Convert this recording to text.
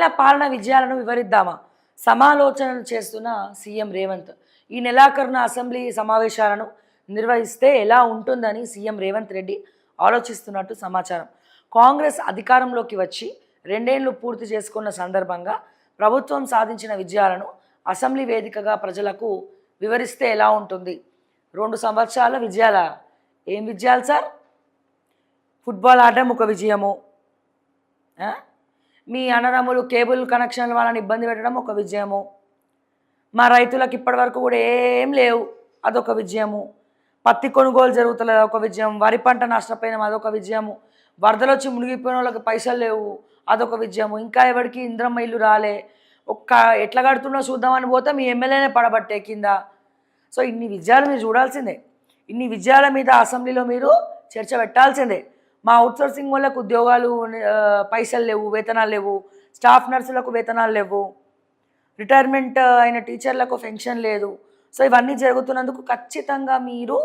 పాలన విజయాలను వివరిద్దామా? సమాలోచనలు చేస్తున్న సీఎం రేవంత్. ఈ నెలాఖరున అసెంబ్లీ సమావేశాలను నిర్వహిస్తే ఎలా ఉంటుందని సీఎం రేవంత్ రెడ్డి ఆలోచిస్తున్నట్టు సమాచారం. కాంగ్రెస్ అధికారంలోకి వచ్చి 2 ఏళ్లు పూర్తి చేసుకున్న సందర్భంగా ప్రభుత్వం సాధించిన విజయాలను అసెంబ్లీ వేదికగా ప్రజలకు వివరిస్తే ఎలా ఉంటుంది? 2 సంవత్సరాల విజయాల ఏం విజయాలు సార్? ఫుట్బాల్ ఆడడం ఒక విజయము, మీ అన్నదమ్ములు కేబుల్ కనెక్షన్ల వాళ్ళని ఇబ్బంది పెట్టడం ఒక విజయము, మా రైతులకు ఇప్పటివరకు కూడా ఏం లేవు అదొక విజయము, పత్తి కొనుగోలు జరుగుతలేదు ఒక విజయం, వరి పంట నష్టపోయినాం అదొక విజయము, వరదలు వచ్చి మునిగిపోయిన వాళ్ళకి పైసలు లేవు అదొక విజయము, ఇంకా ఎవరికి ఇంద్రమ్మ ఇల్లు రాలే, ఎట్లా కడుతున్నా చూద్దామని పోతే మీ ఎమ్మెల్యేనే పడబట్టే కింద. సో ఇన్ని విజయాలు మీరు చూడాల్సిందే. ఇన్ని విజయాల మీద అసెంబ్లీలో మీరు చర్చ పెట్టాల్సిందే. మా అవుట్సోర్సింగ్ వాళ్ళకు ఉద్యోగాలు పైసలు లేవు, వేతనాలు లేవు, స్టాఫ్ నర్సులకు వేతనాలు లేవు, రిటైర్మెంట్ అయిన టీచర్లకు పెన్షన్ లేదు. సో ఇవన్నీ జరుగుతున్నందుకు ఖచ్చితంగా మీరు